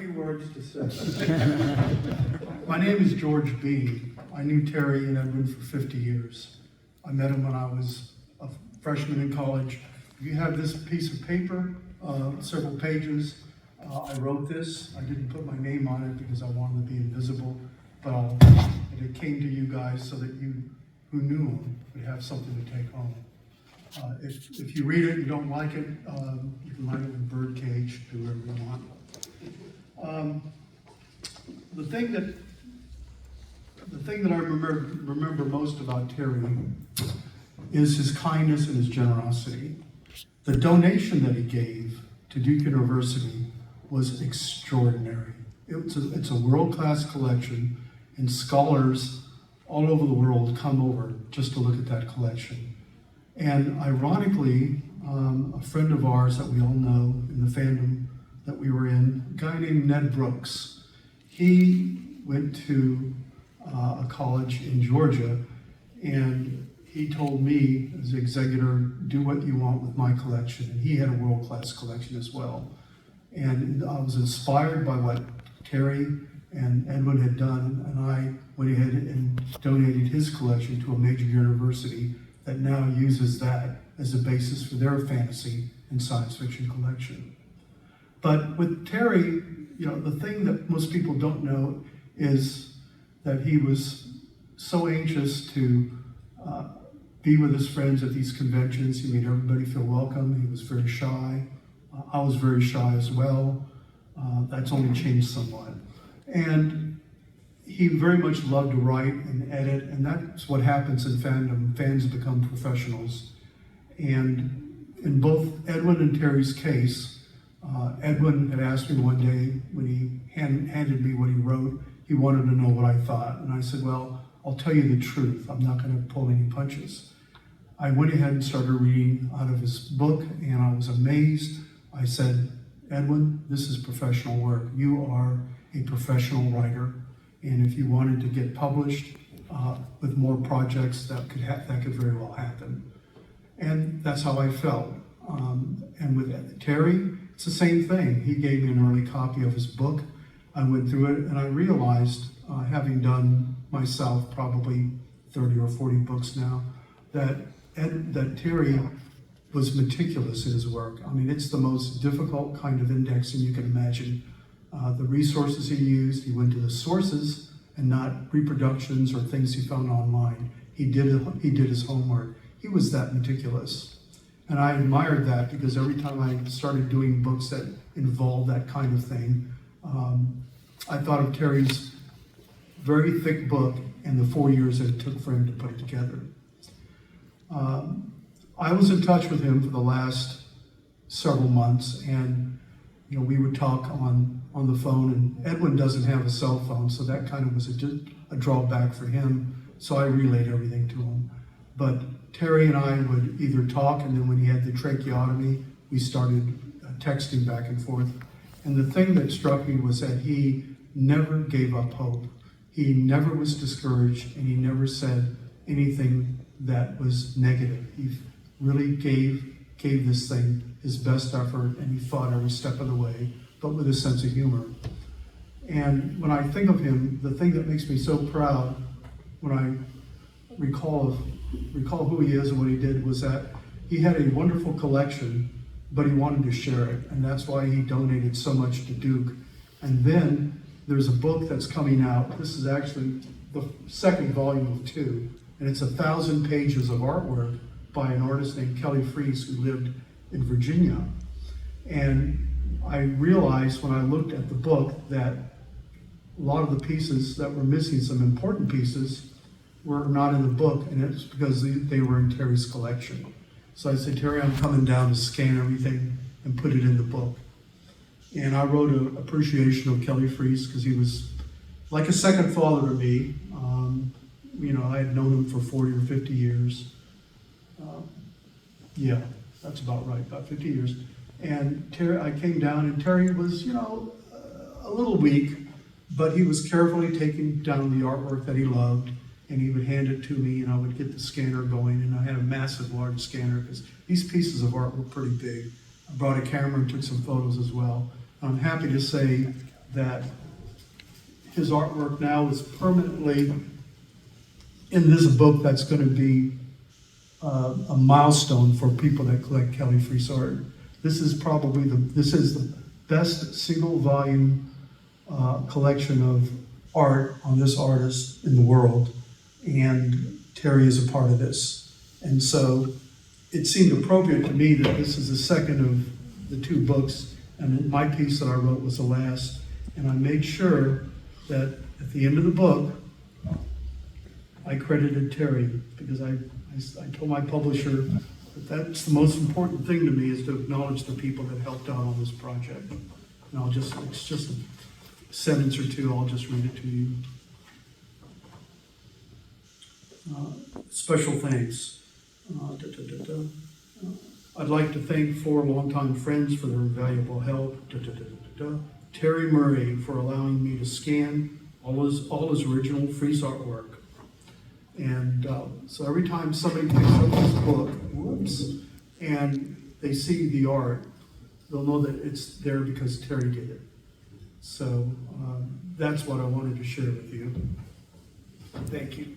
few words to say. My name is George B. I knew Terry and Edwin for 50 years. I met him when I was a freshman in college. You have this piece of paper, several pages. I wrote this. I didn't put my name on it because I wanted to be invisible, but it came to you guys so that you who knew him would have something to take home. If you read it, you don't like it, you can write it in Birdcage, do whatever you want. The thing that I remember most about Terry is his kindness and his generosity. The donation that he gave to Duke University was extraordinary. It's a world-class collection, and scholars all over the world come over just to look at that collection. And ironically, a friend of ours that we all know in the fandom that we were in, a guy named Ned Brooks, he went to a college in Georgia, and he told me as executor, do what you want with my collection. And he had a world-class collection as well. And I was inspired by what Terry and Edwin had done, and I went ahead and donated his collection to a major university that now uses that as a basis for their fantasy and science fiction collection. But with Terry, the thing that most people don't know is that he was so anxious to be with his friends at these conventions. He made everybody feel welcome. He was very shy. I was very shy as well. That's only changed somewhat. And he very much loved to write and edit, and that's what happens in fandom. Fans become professionals. And in both Edwin and Terry's case, Edwin had asked me one day when he handed me what he wrote, he wanted to know what I thought. And I said, well, I'll tell you the truth. I'm not going to pull any punches. I went ahead and started reading out of his book, and I was amazed. I said, Edwin, this is professional work. You are a professional writer. And if you wanted to get published with more projects, that could very well happen. And that's how I felt. And with Terry, it's the same thing. He gave me an early copy of his book. I went through it, and I realized, having done myself probably 30 or 40 books now, that Terry was meticulous in his work. I mean, it's the most difficult kind of indexing you can imagine. The resources he used, he went to the sources and not reproductions or things he found online. He did his homework. He was that meticulous. And I admired that because every time I started doing books that involved that kind of thing, I thought of Terry's very thick book and the 4 years that it took for him to put it together. I was in touch with him for the last several months, and we would talk on the phone, and Edwin doesn't have a cell phone, so that kind of was a drawback for him, so I relayed everything to him. But Terry and I would either talk, and then when he had the tracheotomy, we started texting back and forth. And the thing that struck me was that he never gave up hope. He never was discouraged, and he never said anything that was negative. He really gave this thing his best effort, and he fought every step of the way, but with a sense of humor. And when I think of him, the thing that makes me so proud when I recall who he is and what he did was that he had a wonderful collection, but he wanted to share it, and that's why he donated so much to Duke. And then there's a book that's coming out. This is actually the second volume of 2, and it's 1,000 pages of artwork by an artist named Kelly Freese, who lived in Virginia. And I realized when I looked at the book that a lot of the pieces that were missing, some important pieces, were not in the book, and it's because they were in Terry's collection. So I said, Terry, I'm coming down to scan everything and put it in the book. And I wrote an appreciation of Kelly Freese because he was like a second father to me. I had known him for 40 or 50 years. Yeah, that's about right, about 50 years. And Terry, I came down, and Terry was, a little weak, but he was carefully taking down the artwork that he loved, and he would hand it to me, and I would get the scanner going, and I had a massive, large scanner, because these pieces of art were pretty big. I brought a camera and took some photos as well. I'm happy to say that his artwork now is permanently in this book that's going to be a milestone for people that collect Kelly Freas art. This is probably the best single volume collection of art on this artist in the world, and Terry is a part of this. And so it seemed appropriate to me that this is the second of the two books, and my piece that I wrote was the last. And I made sure that at the end of the book, I credited Terry, because I told my publisher that that's the most important thing to me, is to acknowledge the people that helped out on this project. And it's just a sentence or two, I'll just read it to you. Special thanks. I'd like to thank 4 longtime friends for their invaluable help. Terry Murray for allowing me to scan all his original Freas artwork. And so every time somebody picks up this book, and they see the art, they'll know that it's there because Terry did it. So that's what I wanted to share with you. Thank you.